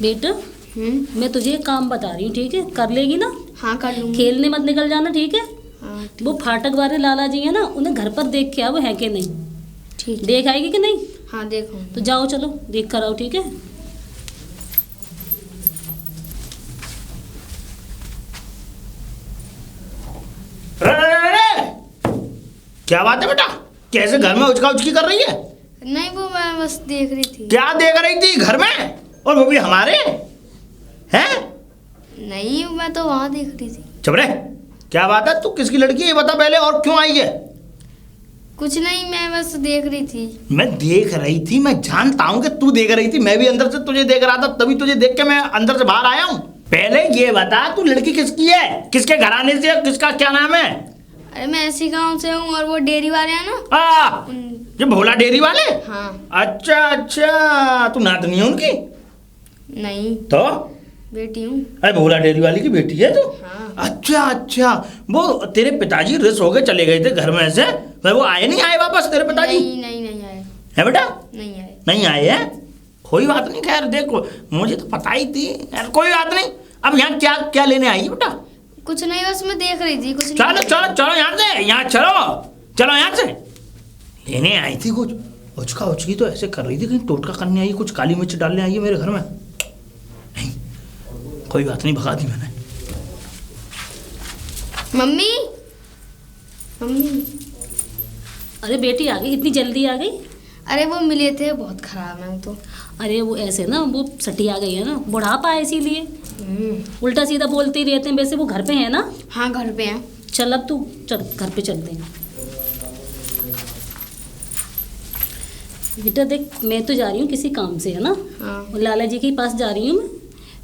बेटा मैं तुझे एक काम बता रही हूँ, ठीक है? कर लेगी ना? हाँ कर लूँगी। खेलने मत निकल जाना, ठीक है? हाँ वो फाटक वाले लाला जी है ना, उन्हें घर पर देख के आओ है कि नहीं। ठीक है। देख आएगी कि नहीं? हाँ देखो। तो जाओ चलो देख कर आओ, ठीक है? क्या बात है बेटा, कैसे घर में उचका उचकी कर रही है? नहीं वो मैं बस देख रही थी। क्या देख रही थी घर में, और वो भी हमारे हैं? नहीं मैं तो वहाँ देख रही थी। चुप रहे। क्या बात है, तू किसकी लड़की है ये बता पहले, और क्यों आई है? कुछ नहीं मैं बस देख रही थी। मैं देख रही थी, मैं जानता हूँ कि तू देख रही थी, मैं भी अंदर से तुझे देख रहा था, तभी तुझे देख के मैं अंदर से बाहर आया हूँ। पहले ये बता तू लड़की किसकी है, किसके घराने से, किसका क्या नाम है? अरे मैं ऐसी गाँव से हूँ और वो डेयरी वाले हैं ना। ये भोला डेयरी वाले? हाँ। अच्छा अच्छा, तू नातनी है उनकी? नहीं तो बेटी हूँ। अरे भोला डेयरी वाली की बेटी है तू? हाँ। अच्छा अच्छा, वो तेरे पिताजी रिस हो गए चले गए थे घर में से, वो आए नहीं आए वापस तेरे पिताजी? नहीं आए। है बेटा? नहीं आए। नहीं आए हैं? कोई बात नहीं, खैर देखो मुझे तो पता ही थी यार, कोई बात नहीं। अब यहाँ क्या क्या लेने आई है बेटा? कुछ नहीं बस मैं देख रही थी। कुछ नहीं। चलो चलो चलो यहाँ से, यहाँ चलो चलो यहाँ से। लेने आई थी कुछ, उचका उचकी तो ऐसे कर रही थी कहीं टोटका करने आई है, कुछ काली मिर्च डालने आई है मेरे घर में। नहीं कोई बात नहीं, भगा दी मैंने। Mummy mummy. अरे बेटी आ गई, इतनी जल्दी आ गई? अरे वो मिले थे, बहुत खराब है तो। अरे वो ऐसे ना, वो सटी आ गई है ना, बुढ़ापा है इसीलिए उल्टा सीधा बोलते ही रहते हैं। वैसे वो घर पे है ना? हाँ घर पे हैं। चल अब तू चल, घर पे चलते हैं। बेटा देख, मैं तो जा रही हूँ किसी काम से, है ना? हाँ। और लाला जी के पास जा रही हूँ मैं,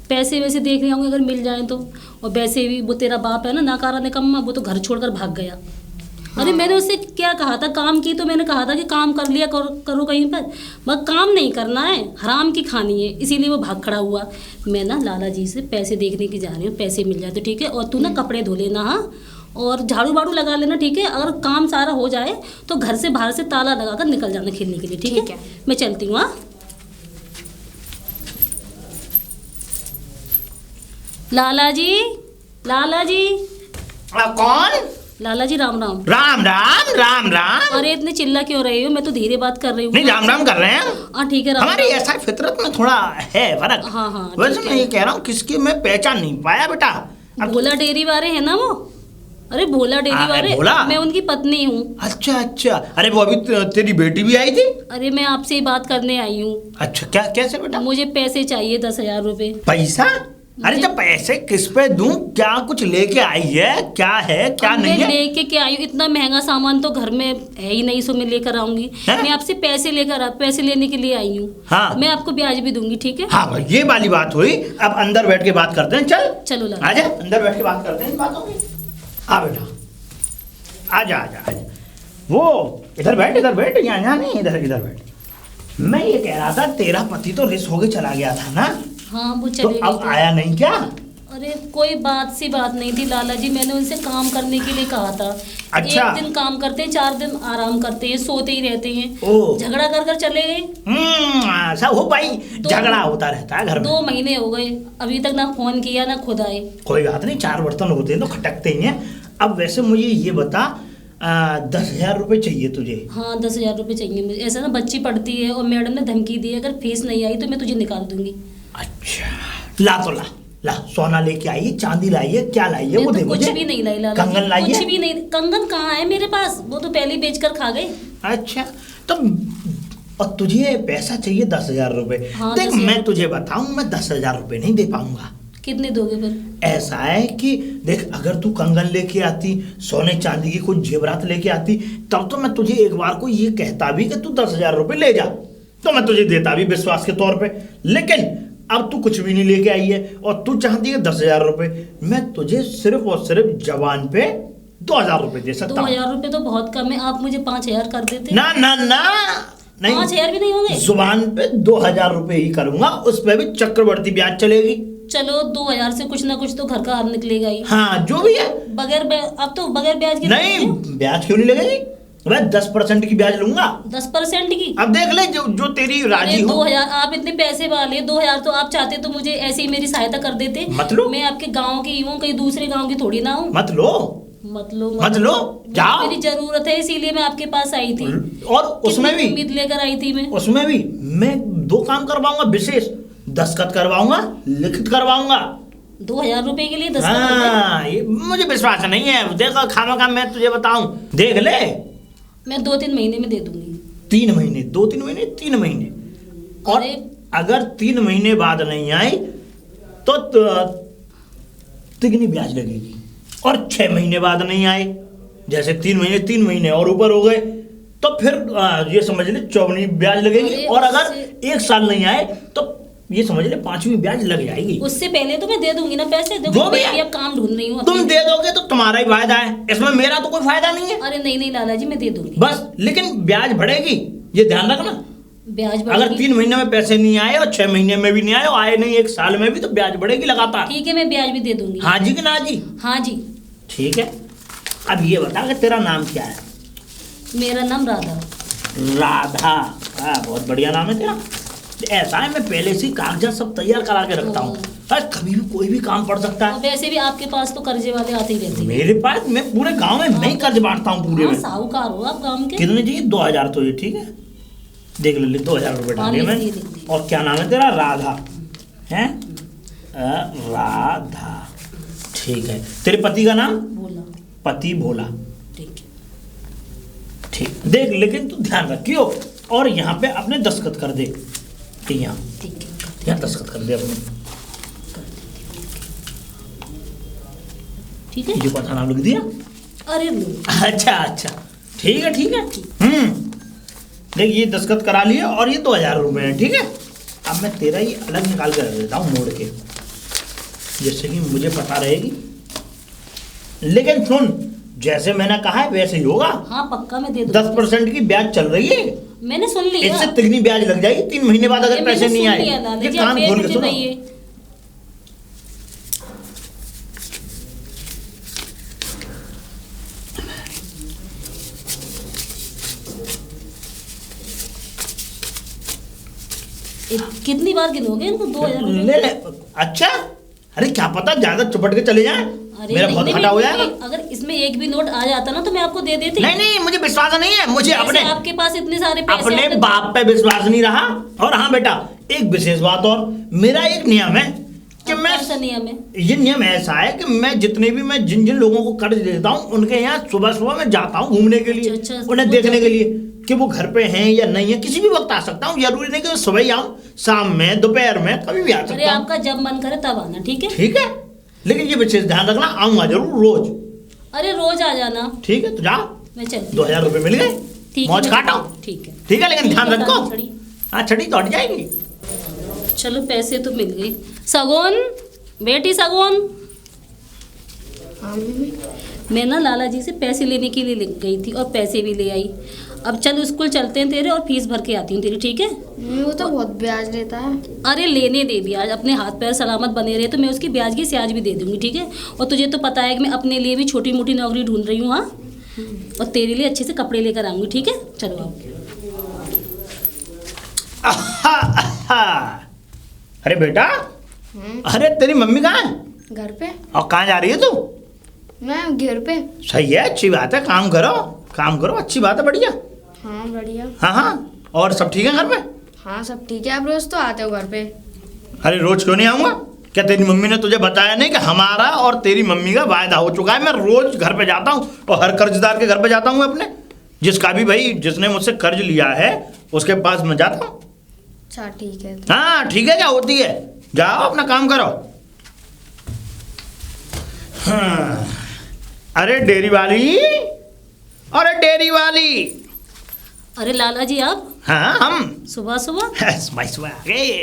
पैसे वैसे देख रही हूँ अगर मिल जाए तो। और वैसे भी वो तेरा बाप है ना, नाकारा निकम्मा, वो तो घर छोड़कर भाग गया। अरे मैंने उससे क्या कहा था, काम की तो मैंने कहा था कि काम कर लिया करो कहीं पर, मगर काम नहीं करना है, हराम की खानी है, इसीलिए वो भाग खड़ा हुआ। मैं ना लाला जी से पैसे देखने की जा रही हूँ, पैसे मिल जाए तो ठीक है। और तू ना कपड़े धो लेना, हाँ, और झाड़ू बाड़ू लगा लेना, ठीक है? अगर काम सारा हो जाए तो घर से बाहर से ताला लगा कर निकल जाना खेलने के लिए, ठीक है? मैं चलती हूँ। हाँ लाला जी, लाला जी। कौन? लाला जी राम राम। राम राम राम राम। अरे इतने चिल्ला क्यों रहे हो? मैं तो धीरे बात कर रही हूँ। नहीं राम राम कर रहे हैं। हाँ ठीक है। हमारी ऐसा फितरत में थोड़ा है फर्क। हाँ हाँ वैसे मैं ये कह रहा हूँ किसकी मैं पहचान नहीं पाया बेटा। भोला डेयरी वाले है ना वो? अरे भोला डेयरी वाले, मैं उनकी पत्नी हूँ। अच्छा अच्छा, अरे वो अभी तेरी बेटी भी आई थी? अरे मैं आपसे ही बात करने आई हूँ। अच्छा क्या, कैसे बेटा? मुझे पैसे चाहिए 10,000 रुपए। पैसा? अरे जब पैसे किस पे दूं, क्या कुछ लेके आई है, क्या है क्या नहीं है? लेके क्या आई हूँ, इतना महंगा सामान तो घर में है ही नहीं, सो मैं लेकर आऊंगी। मैं आपसे पैसे पैसे लेने के लिए आई हूँ। हाँ। मैं आपको ब्याज भी दूंगी, ठीक है? हाँ भाई ये वाली बात हुई, अब अंदर बैठ के बात करते हैं। चलो लगा, आजा अंदर बैठ के बात करते हैं बातों की। आ बेटा आजा आजा आजा, वो इधर बैठ, यहाँ नहीं, इधर बैठ। मैं ये कह रहा था तेरा पति तो रिस होके चला गया था ना? हाँ वो चले तो गए अब थे। आया नहीं क्या? अरे कोई बात सी बात नहीं थी लाला जी, मैंने उनसे काम करने के लिए कहा था। अच्छा। 1 दिन काम करते हैं, 4 दिन आराम करते हैं, सोते ही रहते हैं। ओ। झगड़ा कर चले गए। ऐसा हो भाई, झगड़ा होता रहता है घर में। 2 महीने हो गए, अभी तक ना फोन किया ना खुद आए। कोई बात नहीं, 4 बर्तन होते हैं तो खटकते ही हैं। अब वैसे मुझे ये बता, 10,000 रुपये चाहिए तुझे? हाँ 10,000 रुपये चाहिए मुझे। ऐसा ना बच्ची पढ़ती है और मैडम ने धमकी दी है, अगर फीस नहीं आई तो मैं तुझे निकाल दूंगी। अच्छा ला तो ला, सोना लेके आई है, चांदी लाई है, क्या लाई है वो तो दे कुछ मुझे। भी नहीं लाई लाला, कंगन लाई है? कुछ भी नहीं। कंगन कहाँ है मेरे पास, वो तो पहले ही बेचकर खा गए। अच्छा तो और तुझे पैसा चाहिए 10,000 रुपये? हाँ, देख 10,000। मैं तुझे बताऊं, मैं 10,000 रुपये नहीं दे पाऊंगा। कितने दोगे फिर? ऐसा है कि देख, अगर तू कंगन लेके आती, सोने चांदी की कुछ जेवरात लेके आती, तब तो मैं तुझे एक बार को ये कहता भी कि तू 10,000 रुपये ले जा, तो मैं तुझे देता भी विश्वास के तौर पे। लेकिन अब तू कुछ भी नहीं लेके आई है और तू चाहती है 10,000 रुपये। मैं तुझे सिर्फ और सिर्फ जवान पे 2,000 रुपये दे सकता हूँ। 2,000 रुपये तो बहुत कम है, आप मुझे 5,000 कर देते। ना ना ना, नहीं 5,000 भी नहीं होंगे? जुबान पे 2,000 रुपये ही करूंगा, उस पे भी चक्रवर्ती ब्याज चलेगी। चलो 2,000 से कुछ ना कुछ तो घर का हार निकलेगा ही। हाँ जो भी है। अब तो बगैर ब्याज के नहीं, ब्याज क्यों नहीं लगेगी? मैं 10% की ब्याज लूंगा। 10% की? अब देख ले जो जो तेरी राजी अरे हो। 2000, आप इतने पैसे वाले, 2000 तो आप चाहते तो मुझे ऐसे ही मेरी सहायता कर देते। मत लो। मैं आपके गांव की हूँ, कहीं दूसरे गांव की थोड़ी ना हूँ। मत लो मत लो, जाओ। मेरी जरूरत है इसीलिए मैं आपके पास आई थी। और उसमें भी उम्मीद लेकर आई थी मैं। उसमें भी मैं 2 काम करवाऊंगा विशेष, दस्तखत करवाऊंगा, लिखित करवाऊंगा। 2000 रुपए के लिए 10 का? हाँ, ये मुझे विश्वास नहीं है। देखो खामा मैं तुझे बताऊं, देख ले। मैं 2-3 महीने में दे दूंगी। 3 महीने, 2-3 महीने, 3 महीने। और अगर 3 महीने बाद नहीं आई तो तिगनी ब्याज लगेगी। और 6 महीने बाद नहीं आए, जैसे 3 महीने और ऊपर हो गए, तो फिर ये समझ ले 54वीं ब्याज लगेगी। और अगर 1 साल नहीं आए तो ये समझ ले 5वीं ब्याज लग जाएगी। उससे पहले तो मैं दे दूंगी ना पैसे। देखो मैं भी अब काम ढूंढ रही हूँ। तुम दे दोगे तो तुम्हारा ही फायदा है, इसमें मेरा तो कोई फायदा नहीं है। अरे नहीं लाला जी, मैं दे दूंगी बस, लेकिन ब्याज बढ़ेगी, ये ध्यान रखना। ब्याज अगर 3 महीने में पैसे नहीं आए और 6 महीने में भी नहीं आए और आए नहीं 1 साल में भी, तो ब्याज बढ़ेगी लगातार। ठीक है, मैं ब्याज भी दे दूंगी। हाँ जी कि ना जी? हाँ जी। ठीक है। अब ये बता कि तेरा नाम क्या है? मेरा नाम राधा। राधा? बहुत बढ़िया नाम है तेरा। ऐसा है, मैं पहले से कागजात सब तैयार करा के रखता हूँ, कभी भी कोई भी काम पड़ सकता है। वैसे भी आपके पास तो कर्जे वाले आते ही रहते हैं। मेरे पास, मैं पूरे गांव में मैं ही कर्ज बांटता हूँ पूरे में। साहूकार हो आप गांव के। कितने चाहिए? 2000 तो ये ठीक है, देख ले 2000 रुपये डाले मैं। और क्या नाम है तेरा? राधा है? राधा, ठीक है। तेरे पति का नाम? भोला। पति भोला, ठीक है। ठीक। देख, लेकिन तू ध्यान रखियो, और यहाँ पे अपने दस्तखत कर दे। यहाँ ठीक है, यहाँ दस्तखत कर दे अपने। ठीक है। ये पता नाम लिख दिया? अरे लो। अच्छा, ठीक है। देख, ये दस्तखत करा लिया और ये 2000 रुपये है, ठीक है। अब मैं तेरा ये अलग निकाल कर रख देता हूँ मोड़ के, जैसे कि मुझे पता रहेगी। लेकिन सुन, जैसे मैंने कहा है वैसे ही होगा। हाँ पक्का, मैं दे दूंगी। 10% की ब्याज चल रही है। मैंने सुन लिया। इससे तिगनी ब्याज लग जाएगी 3 महीने बाद अगर पैसे नहीं आए। ये कान खोल के सुनो। कितनी बार गिनोगे इनको? 2000 ले। अच्छा, अरे क्या पता ज्यादा चुपट के चले जाए, मेरा बहुत घाटा हो जाएगा। अगर इसमें एक भी नोट आ जाता ना तो मैं आपको दे देती। नहीं, मुझे विश्वास नहीं है। मुझे अपने, आपके पास इतने सारे पैसे, अपने बाप पे विश्वास नहीं रहा। और हाँ बेटा, एक विशेष बात और, मेरा एक नियम है कि मैं, नियम है? ये नियम ऐसा है कि मैं जितने भी, मैं जिन लोगों को कर्ज देता हूँ उनके यहाँ सुबह मैं जाता हूँ घूमने के लिए। अच्छा, उन्हें देखने के लिए कि वो घर पे हैं या नहीं है। किसी भी वक्त आ सकता हूँ, जरूरी नहीं कि मैं सुबह ही आऊँ, शाम में, दोपहर में, कभी भी आ सकता हूँ। अरे आपका जब मन करे तब आना, ठीक है? ठीक है, लेकिन ये विशेष ध्यान रखना, आऊंगा जरूर रोज। अरे रोज आ जाना। ठीक है, तो जाओ। मैं चलती। 2000 रुपये मिल गए, मौज काटो। ठीक है, ठीक है, लेकिन ध्यान रखो। छड़ी। हाँ, छड़ी तो हट जाएगी। चलो, पैसे तो मिल गए। सगोन, बेटी सगोन, मैं ना लाला जी से पैसे लेने के लिए गई थी और पैसे भी ले आई। अब चल स्कूल चलते हैं तेरे, और फीस भर के आती हूँ तेरी, ठीक है? वो तो बहुत ब्याज लेता है। अरे लेने दे ब्याज, अपने हाथ पैर सलामत बने रहे तो मैं उसकी ब्याज की स्याज भी दे दूंगी, ठीक है? और तुझे तो पता है कि मैं अपने लिए भी छोटी मोटी नौकरी ढूंढ रही हूँ। हाँ, और तेरे लिए अच्छे से कपड़े लेकर आऊंगी, ठीक है? चलो आओ। अरे बेटा, अरे तेरी मम्मी कहाँ है? घर पे। और कहाँ जा रही है तू? मैं घर पे। सही है, अच्छी बात है, काम करो, अच्छी बात है, बढ़िया। हाँ बढ़िया। हाँ, और सब ठीक है घर पे? हाँ सब ठीक है। आप रोज तो आते हो घर पे। अरे रोज क्यों नहीं आऊँगा? क्या तेरी मम्मी ने तुझे बताया नहीं कि हमारा और तेरी मम्मी का वायदा हो चुका है? मैं रोज घर पे जाता हूँ और हर कर्जदार के घर पे जाता हूँ अपने, जिसका भी भाई, जिसने मुझसे कर्ज लिया है उसके पास मैं जाता हूँ। अच्छा ठीक है। तो हाँ ठीक है, क्या होती है, जाओ अपना काम करो। हाँ। अरे डेयरी वाली, अरे लाला जी आप? हाँ, हम सुबह सुबह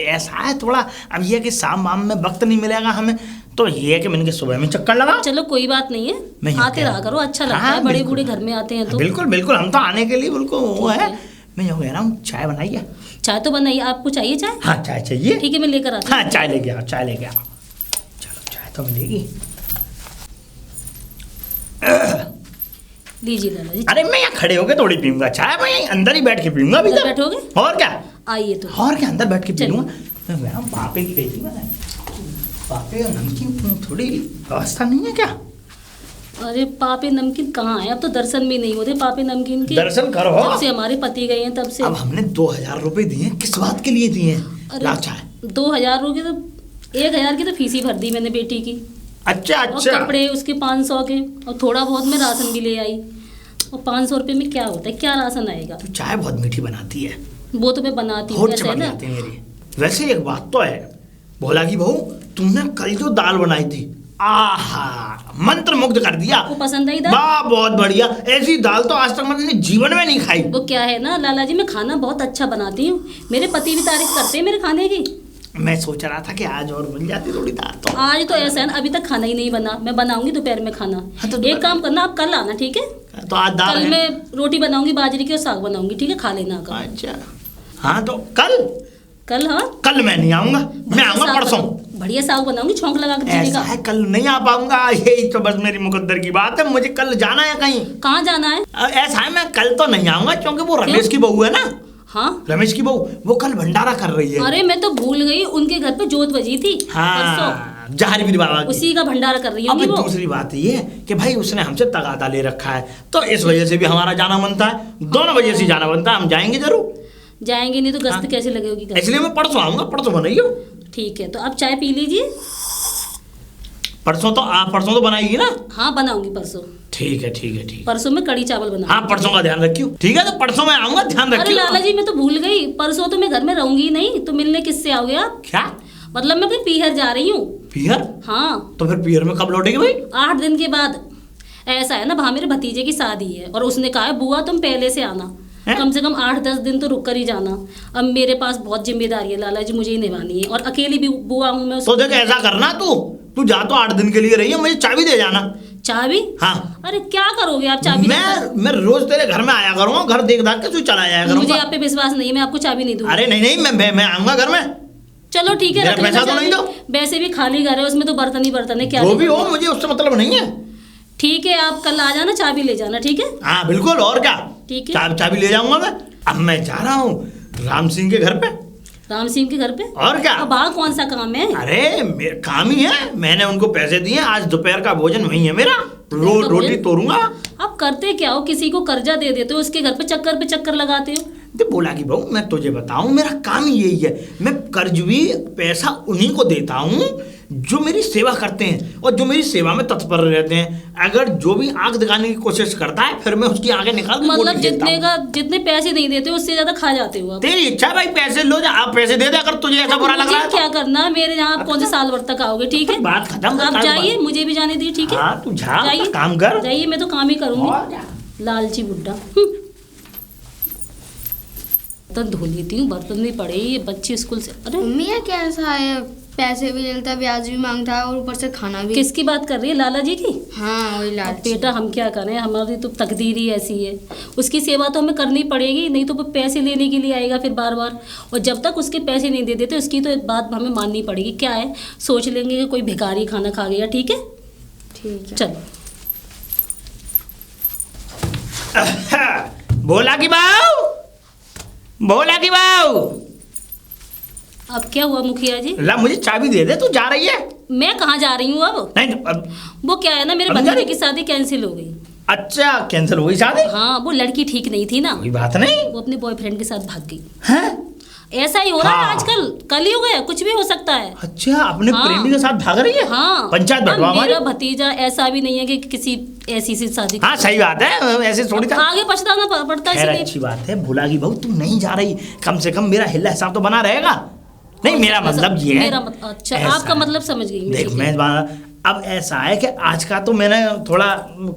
ऐसा है थोड़ा, अब ये कि शाम वाम में वक्त नहीं मिलेगा हमें, तो ये है कि मैंने सुबह में चक्कर लगा। चलो कोई बात नहीं है, आते रहा करो, अच्छा लगता है, बड़े बूढ़े घर में आते हैं तो। बिल्कुल, हम तो आने के लिए बिल्कुल वो है। मैं यूँ कह रहा हूँ, चाय बनाइए। चाय तो बनाइए, आपको चाहिए चाय? हाँ चाय चाहिए। ठीक है, मैं लेकर आती हूँ। हाँ चाय लेके आओ। चलो, चाय तो मिलेगी। लीजिए लाला जी। अरे मैं यहाँ खड़े होके थोड़ी पीऊंगा चाय, मैं यहीं अंदर ही बैठ के पीऊंगा अभी अंदर तक। बैठोगे? और क्या, आइए तो। और क्या, अंदर बैठ के पी चलिए। लूंगा। मैं पापे की गई थी, मैं पापे और नमकीन थोड़ी व्यवस्था नहीं है क्या? अरे पापे नमकीन कहाँ है? अब तो दर्शन भी नहीं होते पापे नमकीन के। दर्शन करो। जब से हमारे पति गए हैं तब से। अब हमने 2000 रुपए दिए, किस बात के लिए दिए? ला चाय। 2000 रुपये तो 1000 की तो फीस ही भर दी मैंने बेटी की। अच्छा और अच्छा। कपड़े उसके 500 के, और थोड़ा बहुत मैं राशन भी ले आई। और 500 रुपये में क्या होता है, क्या राशन आएगा? तू चाय बहुत मीठी बनाती है, वो तो मैं बनाती हूँ, बहुत ऐसा है चमक ना। जाती है मेरी। वैसे एक बात तो है, भोला की बहू, तुमने कल जो दाल बनाई थी, आहा, मंत्र मुग्ध कर दिया। आपको पसंद आई दाल? वाह, बहुत बढ़िया। ऐसी दाल तो आज तक मैंने जीवन में नहीं खाई। वो क्या है ना लाला जी, मैं खाना बहुत अच्छा बनाती हूँ, मेरे पति भी तारीफ करते हैं मेरे खाने की। मैं सोच रहा था कि आज और बन जाती थोड़ी दाल तो। आज तो ऐसा है ना, अभी तक खाना ही नहीं बना, मैं बनाऊंगी दोपहर में खाना। हाँ, तो एक काम करना, आप कल आना, ठीक है? तो आज दाल कल है। मैं रोटी बनाऊंगी बाजरे की और साग बनाऊंगी, ठीक है? खा लेना कल। अच्छा, हाँ तो कल कल? हाँ, कल मैं नहीं आऊंगा, मैं आऊंगा साग परसों। बनाऊं- बढ़िया साग बनाऊंगी, छौंक लगा के जीरे ऐसा का। है, कल नहीं आ पाऊंगा, यही तो बस मेरी मुकद्दर की बात है। मुझे कल जाना है कहीं। कहाँ जाना है? ऐसा है, मैं कल तो नहीं आऊंगा क्योंकि वो रमेश की बहू है ना, हाँ। रमेश की बहू, वो कल भंडारा कर रही है। अरे मैं तो भूल गई, उनके घर पे जोत बजी थी परसों, हाँ, जहारीवीर बाबा की। उसी का भंडारा कर रही अब होगी वो। दूसरी बात ये है कि भाई उसने हमसे तगादा ले रखा है, तो इस वजह से भी हमारा जाना बनता है, दोनों वजह से जाना बनता है। हम जाएंगे जरूर, जाएंगे नहीं तो गश्त हाँ। कैसे लगेगी घर? इसलिए मैं परसों आऊंगा, परसों बनाइयो। ठीक है, तो आप चाय पी लीजिए। परसों तो बनाएगी ना? हाँ, बनाऊंगी परसों। ठीक है ठीक है ठीक है। परसों में कड़ी चावल बनाऊंगी। हाँ, परसों का ध्यान रखियो। ठीक है, तो परसों मैं आऊंगा, ध्यान अरे रखियो। लाला जी, मैं तो भूल गई, परसों तो मैं घर में रहूंगी ही नहीं, तो मिलने किससे आओगे आप? क्या मतलब मैं कहीं पीहर जा रही हूँ। पियर? हाँ, तो फिर पियर में कब लौटेगी भाई? 8 दिन के बाद। ऐसा है ना, वहाँ मेरे भतीजे की शादी है और उसने कहा है बुआ तुम पहले से आना, हैं? कम से कम 8-10 दिन तो रुक कर ही जाना। अब मेरे पास बहुत जिम्मेदारी है लाला जी, मुझे ही निभानी है, और अकेली भी बुआ हूँ मैं। तो देख, ऐसा करना, तू जा तो 8 दिन के लिए रही है, मुझे चाबी दे जाना। चाबी? हाँ। अरे क्या करोगे आप चाबी लेकर? मैं रोज तेरे घर में आया करूंगा, घर देख दाख के तू चला जाया मुझे करूंगा। आप पे विश्वास नहीं है, मैं आपको चाबी नहीं दूंगी। अरे नहीं, मैं आऊंगा घर में। चलो ठीक है, मेरा रख लेना पैसा तो नहीं चाबी। वैसे भी खाली घर है, उसमें तो बर्तन ही बर्तन है, क्या जो भी हो, लेना? मुझे उससे मतलब नहीं है। ठीक है, आप कल आ जाना, चाबी ले जाना, ठीक है? हाँ बिल्कुल, और क्या। ठीक है। चाबी ले जाऊंगा मैं। अब मैं जा रहा हूँ राम सिंह के घर पे। राम सिंह के घर पे? और क्या। अब वहाँ कौन सा काम है? अरे काम ही है, मैंने उनको पैसे दिए, आज दोपहर का भोजन वही है मेरा, रोटी तोड़ूंगा। आप करते क्या हो, किसी को कर्जा दे देते हो, उसके घर पे चक्कर लगाते हो। तो बोला कि बहू, मैं तुझे बताऊं, मेरा काम ही यही है, मैं कर्ज भी पैसा उन्हीं को देता हूँ जो मेरी सेवा करते हैं और जो मेरी सेवा में तत्पर रहते हैं। अगर जो भी आंख दिखाने की कोशिश करता है, फिर मैं उसकी आंखें निकाल के मतलब गोली देता हूं। जितने पैसे नहीं देते उससे ज्यादा खा जाते हो आप। तेरी इच्छा भाई, पैसे लो जा, आप पैसे दे दे अगर तुझे ऐसा बुरा लग मुझे रहा है तो। क्या करना, मेरे यहाँ आप कौन से साल भर तक आओगे, ठीक है? बात खत्म, आप बात जाइए, बात। मुझे भी जाने दीजिए, ठीक है? हाँ, तू जा, जाइए, काम कर। जाइए, मैं तो काम ही और क्या। करूंगी, लालची बुड्ढा। बर्तन धो लेती हूँ, बर्तन भी पड़े, ये बच्चे स्कूल से। अरे मम्मी ये कैसा है, पैसे भी लेता है, ब्याज भी मांगता है, और ऊपर से खाना भी। किसकी बात कर रही है, लाला जी की? हाँ, वही अब लालच। बेटा हम क्या करें, हमारी तो तकदीर ही ऐसी है, उसकी सेवा तो हमें करनी पड़ेगी, नहीं तो वो पैसे लेने के लिए आएगा फिर बार बार, और जब तक उसके पैसे नहीं दे देते उसकी तो बात हमें माननी पड़ेगी। क्या है, सोच लेंगे कि कोई भिखारी खाना खा गया, ठीक है? ठीक है। चलो। भोला की बाऊ, भोला की बाऊ, अब क्या हुआ मुखिया जी? ला मुझे चाबी दे दे, तू जा रही है? मैं कहाँ जा रही हूँ अब? नहीं तो अब। वो क्या है ना, मेरे अब जा भतीजे रही? की शादी कैंसिल हो गई। अच्छा, कैंसिल हो गई शादी? हाँ, वो लड़की ठीक नहीं थी ना, कोई बात नहीं। वो अपने बॉयफ्रेंड के साथ भाग गई। हैं? ऐसा ही हो रहा है हाँ। आजकल, कल ही हो गया, कुछ भी हो सकता है। अच्छा, अपने हाँ। प्रेमी के साथ भाग रही है? हाँ, पंचायत अब बंटवा हमारी। मेरा भतीजा ऐसा भी नहीं है कि किसी ऐसी सी शादी हाँ सही बात है, ऐसे थोड़ी था। आगे पछताना पड़ता है खैर इसलिए। अच्छी बात है, भोला की बहू तू नहीं जा रही, कम से कम मेरा हिला हिसाब तो बना रहेगा। नहीं, मेरा मतलब ये है। अच्छा, ऐसा आपका है। मतलब समझ गई मैं, देख, ठीक है। अब ऐसा है कि आज का तो मैंने थोड़ा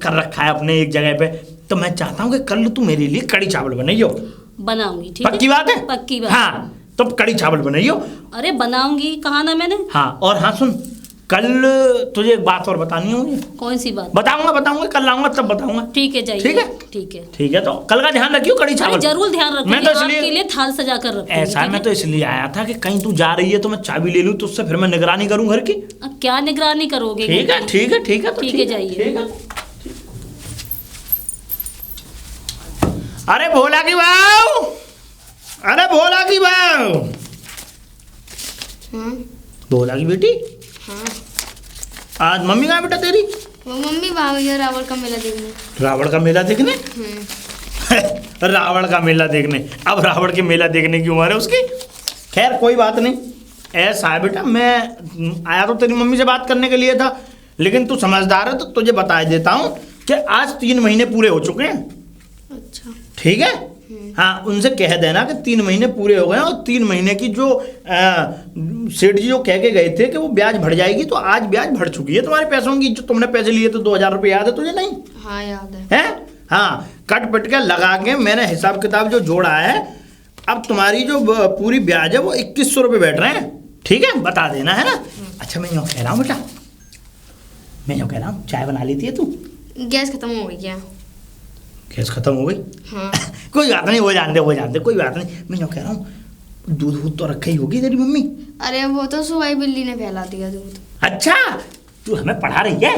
कर रखा है अपने एक जगह पे, तो मैं चाहता हूँ कि कल तू मेरे लिए कड़ी चावल बनाइयो। बनाऊंगी, ठीक है? पक्की बात है? पक्की बात। हाँ, तो कड़ी चावल बनाइयो। अरे बनाऊंगी, कहा ना मैंने। हाँ, और हाँ सुन, कल तुझे एक बात और बतानी है मुझे। कौन सी बात? बताऊंगा, कल आऊंगा तब बताऊंगा। ठीक है, जाइए। ठीक है? ठीक है। ठीक है, तो कल का ध्यान रखियो, कड़ी अरे चावल। जरूर ध्यान रखूंगी, मैं तो इसलिए आपके लिए थाल सजा कर रखूंगी। ऐसा है, ठीक मैं है? तो इसलिए आया था कि कहीं तू जा रही है तो मैं चाबी ले लूं, तो उससे फिर मैं निगरानी करूं घर की। अब क्या निगरानी करोगे? ठीक है, ठीक है, ठीक है, तो ठीक है, जाइए। ठीक है। अरे भोला की बहू, अरे भोला की बहू, हाँ भोला की बेटी, हाँ। आज मम्मी कहाँ बेटा तेरी? वो मम्मी वहाँ गई है रावण का मेला देखने। रावण का मेला देखने? हम्म। रावण का मेला देखने? अब रावण के मेला देखने की उम्र है उसकी। खैर कोई बात नहीं, ऐसा है बेटा, मैं आया तो तेरी मम्मी से बात करने के लिए था, लेकिन तू समझदार है तो तुझे बता देता हूँ कि आज 3 महीने पूरे हो चुके हैं। अच्छा। ठीक है? हाँ, उनसे कह देना कि 3 महीने पूरे हो गए हैं, और 3 महीने की जो सेठ जी जो कह के गए थे कि वो ब्याज बढ़ जाएगी, तो आज ब्याज बढ़ चुकी है तुम्हारे पैसों की। जो तुमने पैसे लिए थे 2000 रुपये, याद है तुझे? नहीं हाँ याद है। है? हाँ, कट पिट के लगा के मैंने हिसाब किताब जो जोड़ा है, अब तुम्हारी जो पूरी ब्याज है वो 2100 रुपये बैठ रहे हैं। ठीक है, बता देना, है ना? अच्छा, मैं यूँ कह रहा हूँ बेटा, मैं यूँ कह रहा हूँ, चाय बना लेती है तू? गैस खत्म हो गई क्या? गैस खत्म हो गई? हाँ। कोई बात नहीं, हो जाते, कोई बात नहीं। मैं यूँ कह रहा हूँ, दूध तो रखी होगी तेरी मम्मी? अरे वो तो सुबह ही बिल्ली ने फैला दिया दूध। अच्छा, तू हमें पढ़ा रही है?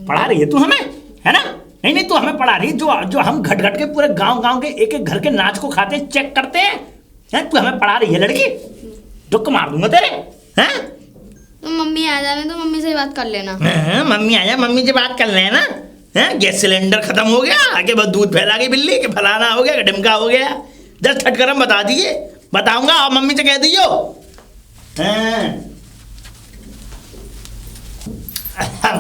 पढ़ा रही है तू हमें, है ना? नहीं, तू हमें पढ़ा रही है, जो हम घट घट के पूरे गांव के एक एक घर के नाच को खाते चेक करते हैं, तू हमें पढ़ा रही है लड़की? दुख मार दूंगा तेरे, हैं? तो मम्मी आ जाने तो मम्मी से बात कर लेना। मम्मी आ जा, मम्मी से बात कर लेना, हैं? गैस सिलेंडर खत्म हो गया कि बस दूध फैला गई बिल्ली, कि फलाना हो गया, कि ढिमका हो गया, जस्ट ठटकरम बता दिए, बताऊंगा और मम्मी से कह दियो।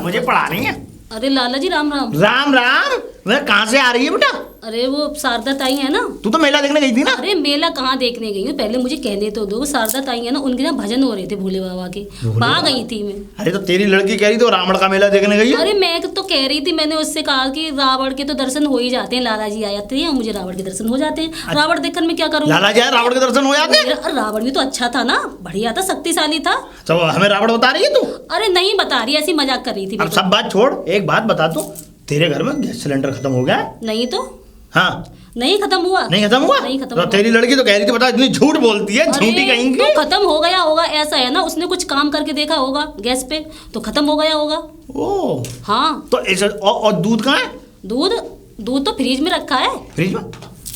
मुझे पढ़ा रही है? अरे लाला जी राम राम। राम राम। मैं कहाँ से आ रही है बेटा? अरे वो शारदा ताई है ना। तू तो मेला देखने गई थी ना? अरे मेला कहाँ देखने गई हूँ, पहले मुझे कहने तो दो। शारदा ताई है ना, उनके ना भजन हो रहे थे भोले बाबा के, वहाँ गई थी मैं। अरे तो तेरी लड़की कह रही थी रावण का मेला देखने गई है? अरे मैं तो कह रही थी, मैंने उससे कहा कि रावण के तो दर्शन हो ही जाते हैं, लाला जी आते हैं, मुझे रावण के दर्शन हो जाते हैं। रावण देखकर मैं क्या करूँ? लाला जी रावण के दर्शन हो जाते हैं? रावण भी तो अच्छा था ना, बढ़िया था, शक्तिशाली था। तो हमें रावण बता रही है तू? अरे नहीं बता रही, ऐसी मजाक कर रही थी। अब सब बात छोड़, एक बात बता तू, तेरे घर में गैस सिलेंडर खत्म हो गया? नहीं तो हाँ, नहीं खत्म हुआ। नहीं खत्म हुआ? नहीं खत्म तो हुआ। तेरी लड़की तो कह रही थी, बता, इतनी झूठ बोलती है, झूठी कहीं तो खत्म हो गया होगा, ऐसा है ना, उसने कुछ काम करके देखा होगा गैस पे, तो खत्म हो गया होगा। ओ हाँ। तो ऐसा, और दूध कहाँ है? दूध तो फ्रिज में रखा है। फ्रिज में?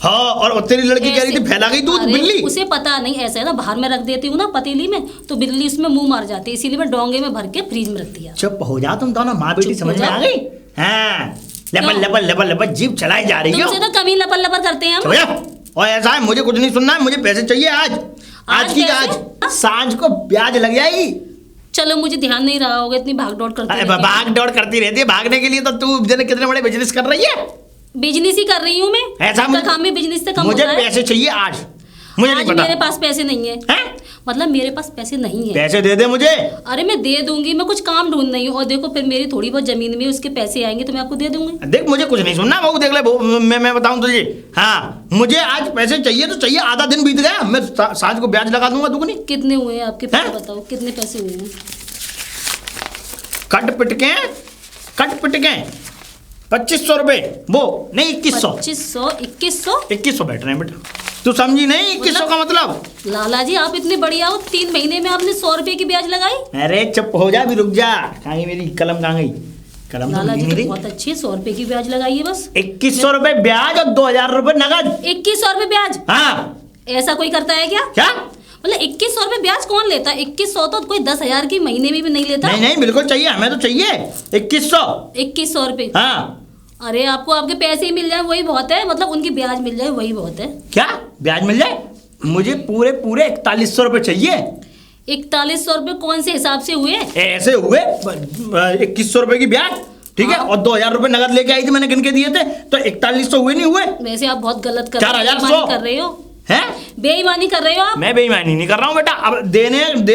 हाँ, और तेरी लड़की कह रही थी फैला गई दूध बिल्ली? उसे पता नहीं, ऐसा है ना, बाहर में रख देती हूँ ना पतीली में, तो बिल्ली उसमें मुंह मार जाती है, इसीलिए मैं डोंगे में भर के फ्रिज में रख दिया। चुप हो जा तुम दोनों, माँ बेटी समझ में आ गई? हाँ, लपल जीभ चलाई जा रही हो। तुमसे तो कमी लपल लपल करते हैं हम। और ऐसा है, मुझे कुछ नहीं सुनना है, मुझे पैसे चाहिए आज की आज। सांझ को ब्याज लग जाएगी। चलो, मुझे ध्यान नहीं रहा होगा, इतनी भाग दौड़ करती रहती है। भाग दौड़ करती रहती है, भागने के लिए तो तू कितने बड़े बिजनेस कर रही है। बिजनेस ही कर रही हूँ मैं, ऐसा काम में बिजनेस से कम मुझे होता है। पैसे चाहिए आज, मुझे आज नहीं पता। मेरे पास पैसे नहीं है, मतलब मेरे पास पैसे नहीं है। पैसे दे दे मुझे। अरे मैं दे दूंगी, मैं कुछ काम ढूंढ रही हूँ, और देखो फिर मेरी थोड़ी बहुत जमीन में उसके पैसे आएंगे तो मैं आपको दे दूंगी। देख, मुझे कुछ नहीं सुनना, वो देख ले, मैं बताऊं तुझे। हाँ, मुझे आज पैसे चाहिए तो चाहिए, आधा दिन बीत गया, मैं सांझ को ब्याज लगा दूंगा दुगनी। कितने हुए हैं आपके पैसे, बताओ कितने पैसे हुए हैं? कट पिट के 2500 रुपए, वो नहीं 2100। 2100 बैठ रहे हैं बेटा, तू समझी नहीं? 2100 का मतलब? लाला जी आप इतने बढ़िया हो, 3 महीने में आपने 100 रुपए की ब्याज लगाई। अरे चुप हो जा, भी रुक जा, कहाँ गई मेरी कलम, कहाँ गई कलम? लाला जी तो बहुत अच्छी है, 100 रुपए की ब्याज लगाई है बस। 2100 रुपए ब्याज और 2000 रुपए नगद। 2100 रुपए ब्याज? हाँ। ऐसा कोई करता है क्या? मतलब 2100 रुपए ब्याज कौन लेता है? 2100 तो कोई 10,000 की महीने में भी नहीं लेता। नहीं, बिल्कुल चाहिए, हमें तो चाहिए 2100 रुपए। हाँ। अरे आपको आपके पैसे ही मिल जाए वही बहुत है, मतलब उनकी ब्याज मिल जाए वही बहुत है। क्या ब्याज मिल जाए? मुझे पूरे 4100 रुपए चाहिए। 4100 रुपए कौन से हिसाब से हुए? ऐसे हुए 2100 रुपए की ब्याज, ठीक है, और 2000 रुपए नगद लेके आई थी, मैंने गिन के दिए थे, तो 4100 हुए नहीं हुए? वैसे आप बहुत गलत कर 4100 कर रहे हो, हैं? बेईमानी कर रहे हो आप। मैं बेईमानी नहीं कर रहा हूँ बेटा, अब दे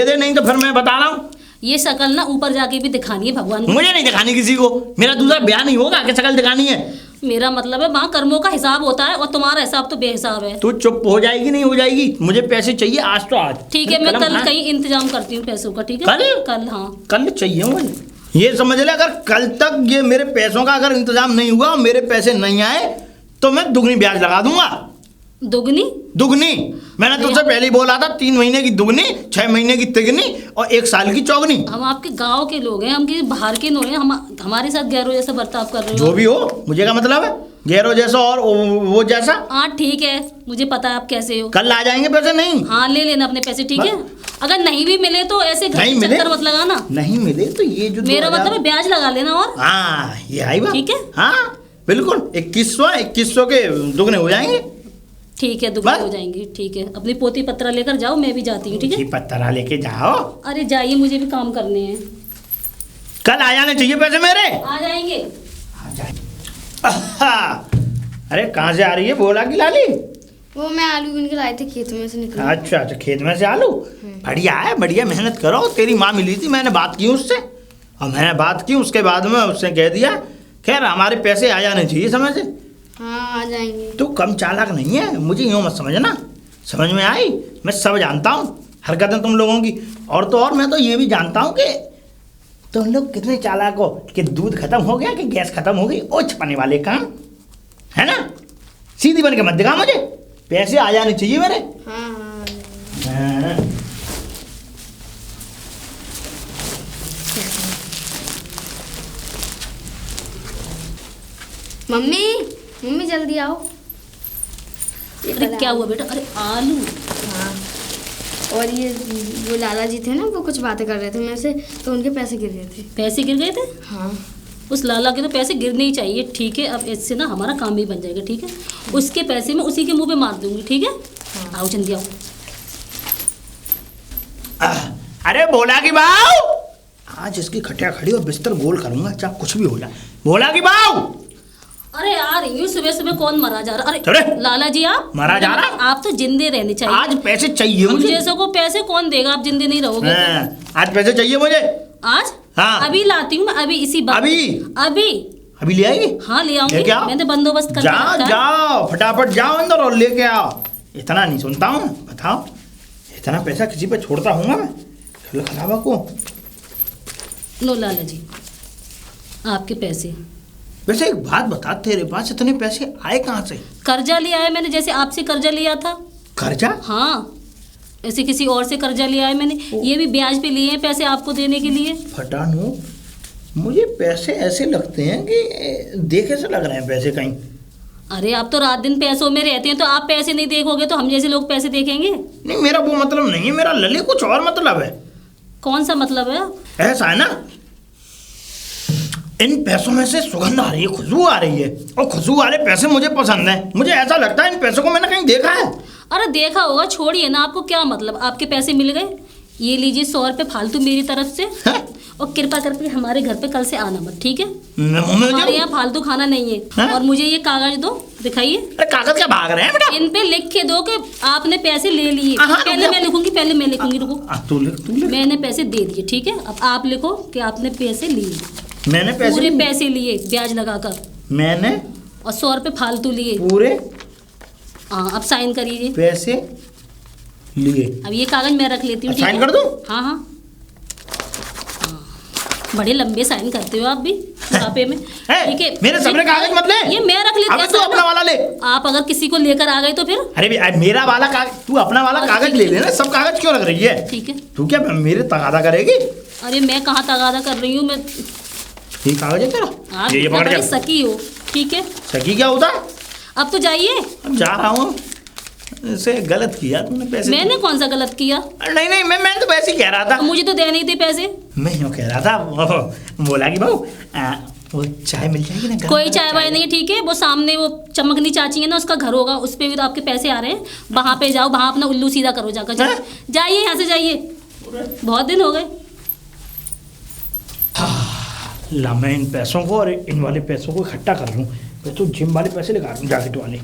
दे, नहीं तो फिर मैं बता रहा हूँ। ये शक्ल ना ऊपर जाके भी दिखानी है भगवान को। मुझे नहीं दिखानी किसी को, मेरा दूसरा ब्याह नहीं होगा कि शक्ल दिखानी है। मेरा मतलब है वहाँ कर्मों का हिसाब होता है, और तुम्हारा हिसाब तो बेहिसाब है। तू चुप हो जाएगी? नहीं हो जाएगी, मुझे पैसे चाहिए आज तो आज। ठीक है, मैं कल कहीं इंतजाम करती हूँ पैसों का, ठीक है? कल हाँ, कल चाहिए मुझे, ये समझ ले। अगर कल तक ये मेरे पैसों का अगर इंतजाम नहीं हुआ और मेरे पैसे नहीं आए तो मैं दुगनी ब्याज लगा दूंगा। दुगनी मैंने तुझसे पहले ही बोला था, 3 महीने की दुगनी, 6 महीने की तिगनी और 1 साल की चौगनी। हम आपके गांव के लोग हैं, हम किसी बाहर के लोग हैं, हम हमारे साथ गैरों जैसा बर्ताव कर रहे हो। जो भी हो, मुझे क्या मतलब है? गैरो जैसा और वो जैसा। हाँ ठीक है, मुझे पता है आप कैसे हो। कल आ जाएंगे पैसे? नहीं। हाँ ले लेना अपने पैसे, ठीक है। अगर नहीं भी मिले तो ऐसे घर नहीं के मिले? चक्कर मत लगाना। नहीं मिले तो ये जो मेरा मतलब है ब्याज लगा लेना। और हाँ ये आई बात। ठीक है। हाँ बिल्कुल 2100 के दुगने हो जाएंगे। ठीक है, दुगने हो जाएंगे। ठीक है, अपनी पोती पत्रा लेकर जाओ, मैं भी जाती हूँ। ठीक है, पत्रा लेके जाओ। अरे जाइए, मुझे भी काम करने हैं। कल आ जाने चाहिए पैसे मेरे। आ जाएंगे। अरे कहाँ से आ रही है बोला की लाली? वो मैं आलू बीन के लाए थे, खेत में से निकले। अच्छा अच्छा, खेत में से आलू। बढ़िया है, बढ़िया, मेहनत करो। तेरी माँ मिली थी, मैंने बात की उससे, और मैंने बात की उसके बाद में उसने कह दिया खैर हमारे पैसे आ जाने चाहिए समय से। हाँ आ जाएंगे। तू कम चालाक नहीं है, मुझे यूँ मत समझना। समझ में आई? मैं सब जानता हूँ हरकतें तुम लोगों की। और तो और मैं तो ये भी जानता हूँ कि तुम लोग कितने चालाक हो कि दूध खत्म हो गया कि गैस खत्म हो गई, ओ छपाने वाले काम है ना। सीधी बन के मत दिखा मुझे, पैसे आ जाने चाहिए मेरे। हाँ हाँ हाँ। मम्मी मम्मी जल्दी आओ। अरे क्या हुआ बेटा? अरे आलू। हाँ, और ये वो लाला जी थे ना, वो कुछ बातें कर रहे थे मेरे से, तो उनके पैसे गिर गए थे। पैसे गिर गए थे? हाँ। उस लाला के तो पैसे गिरने ही चाहिए। ठीक है, अब इससे ना हमारा काम भी बन जाएगा। ठीक है, उसके पैसे मैं उसी के मुंह पे मार दूंगी। ठीक है, आओ जल्दी आओ। अरे बोला की बाऊ, आज इसकी खटिया खड़ी और बिस्तर गोल करूंगा, चाहे कुछ भी हो जाए। बोला की बाऊ। अरे आ रही हूँ, सुबह सुबह कौन मरा जा रहा? अरे लाला जी आप मरा जा रहा? आप तो जिंदे रहने चाहिए। आज पैसे चाहिए हम मुझे। जैसों को पैसे कौन देगा? आप जिंदे नहीं रहोगे। आज पैसे चाहिए मुझे। आज? हाँ। अभी लाती हूँ मैं, अभी इसी बात। अभी ले आएगी? हाँ ले आऊंगी, मैंने बंदोबस्त कर जाओ जाओ फटाफट जाओ अंदर और लेके आओ। इतना नहीं सुनता हूँ, बताओ इतना पैसा किसी पे छोड़ता हूँ मैं खराबा को? लो लाला जी आपके पैसे। वैसे एक बात बता, तेरे पास इतने पैसे आए कहाँ से? कर्जा लिया है मैंने, जैसे आपसे कर्जा लिया था। कर्जा? हाँ, ऐसे किसी और से कर्जा लिया है मैंने। ये भी ब्याज पे लिए हैं पैसे आपको देने के लिए। फटानो, मुझे पैसे ऐसे लगते हैं कि देखे से लग रहे हैं पैसे कहीं। अरे आप तो रात दिन पैसों में रहते हैं, तो आप पैसे नहीं देखोगे तो हम जैसे लोग पैसे देखेंगे? नहीं मेरा वो मतलब नहीं है, मेरा लले कुछ और मतलब है। कौन सा मतलब है? ऐसा है ना, इन पैसों में से सुगंध आ रही है, खुशबू आ रही है, और खुशबू वाले पैसे मुझे पसंद हैं। मुझे ऐसा लगता है इन पैसों को मैंने कहीं देखा है। अरे देखा होगा, छोड़िए ना, आपको क्या मतलब? आपके पैसे मिल गए, ये लीजिए 100 रुपये फालतू मेरी तरफ से। और कृपा करके हमारे घर पे कल से आना मत, ठीक है? हमारे यहाँ फालतू खाना नहीं है। और मुझे ये कागज दो, दिखाइए। अरे कागज क्या भाग रहे हैं बेटा? इन पे लिख के दो कि आपने पैसे ले लिए। पहले मैं लिखूंगी, रुको। तू लिख। मैंने पैसे दे दिए, ठीक है? अब आप लिखो कि आपने पैसे लिए। मैंने पैसे पूरे पैसे लिए ब्याज लगाकर। मैंने और 100 रुपये फालतू लिए पूरे। हाँ, अब साइन करिए। पैसे लिए। अब ये कागज मैं रख लेती हूँ, ठीक है? साइन कर दूं? हाँ हाँ, बड़े लंबे साइन करते हो आप भी छापे में, ठीक है? मेरे सामने कागज मत ले, ये मैं रख लेती हूँ। तू अपना वाला ले। आप अगर किसी को लेकर आ गए तो फिर? अरे मेरा वाला कागज, तू अपना वाला कागज ले लेना। सब कागज क्यों रख रही है? ठीक है। तू क्या मेरे तगादा करेगी? अरे मैं कहाँ तगादा कर रही हूँ? मैं ये कागज है तेरा? आप ये पकड़ बड़े के। सकी हो, ठीक है? सकी क्या होता है? अब तो जाइए। अब जा रहा हूँ। इसे गलत किया तूने पैसे। मैंने कौन सा गलत किया? नहीं मैं तो वैसे ही कह रहा था। तो मुझे तो दे नहीं थे पैसे। मैं यूँ कह रहा था, बोला कि बहू वो चाय मिल जाएगी ना? कोई चाय वाय नहीं है, ठीक है? वो सामने वो चमकनी चाची है ना, उसका घर होगा, उस पे भी तो आपके पैसे आ रहे हैं। वहाँ पे जाओ, वहाँ अपना उल्लू सीधा करो जाकर। जाइए यहाँ से, जाइए, बहुत दिन हो गए। ला मैं इन पैसों को और इन वाले पैसों को इकट्ठा कर लूँ। मैं तो जिम वाले पैसे लगा दूँ, जैकेट वाले।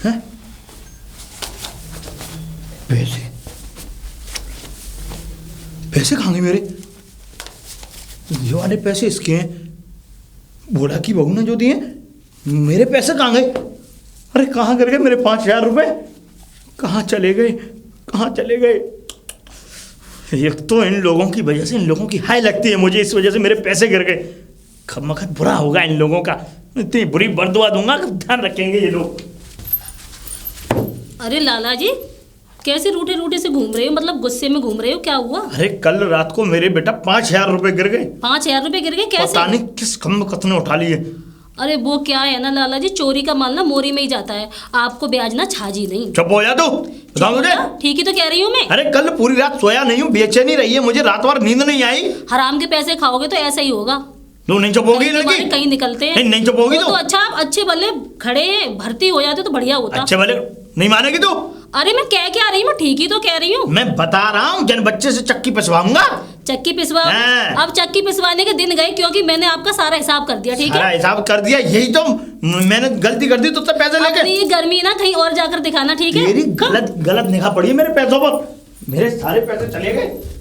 हैं? पैसे कहाँ गए मेरे? ये वाले पैसे इसके हैं, भोला की बहू ने जो दिए। मेरे पैसे कहाँ गए? अरे कहाँ गिर गए मेरे 5000 रुपए? कहाँ चले गए? कहाँ चले गए? एक तो इन लोगों की वजह से, इन लोगों की हाय लगती है मुझे, इस वजह से मेरे पैसे गिर गए। खमखत बुरा होगा इन लोगों का, इतनी बुरी बरदुआ दूंगा कि ध्यान रखेंगे ये लोग। अरे लाला जी, कैसे रूठे रूठे से घूम रहे हो? मतलब गुस्से में घूम रहे हो, क्या हुआ? अरे कल रात को मेरे बेटा 5000 रुपए गिर गए। 5000 रुपए गिर गए? कैसे? पता नहीं किस खम्बकत ने उठा लिए। अरे वो क्या है ना लाला जी, चोरी का माल ना मोरी में ही जाता है, आपको ब्याज ना छाजी नहीं। चुप हो जा तू, बताओ मुझे। ठीक ही तो कह रही हूँ मैं। अरे कल पूरी रात सोया नहीं हूँ, बेचैनी रही है मुझे, रात भर नींद नहीं आई। हराम के पैसे खाओगे तो ऐसा ही होगा। तू नहीं चुप होगी लड़की? कहीं निकलते हैं। नहीं चुप होगी वो तो अच्छा, आप अच्छे भले खड़े भर्ती हो जाते तो बढ़िया होता। अच्छे भले नहीं मानेगी तू? अरे मैं कह क्या रही हूँ, ठीक ही तो कह रही हूँ। मैं बता रहा हूँ जन बच्चे से चक्की पिसवाऊंगा। चक्की पिसवा? हाँ। अब चक्की पिसवाने के दिन गए, क्योंकि मैंने आपका सारा हिसाब कर दिया। ठीक सारा है, हिसाब कर दिया, यही तो मैंने गलती कर दी तुझसे पैसे लेके। अपनी गर्मी ना कहीं और जाकर दिखाना। ठीक है, तेरी गलत निगाह पड़ी है मेरे पैसों पर, मेरे सारे पैसे चले गए।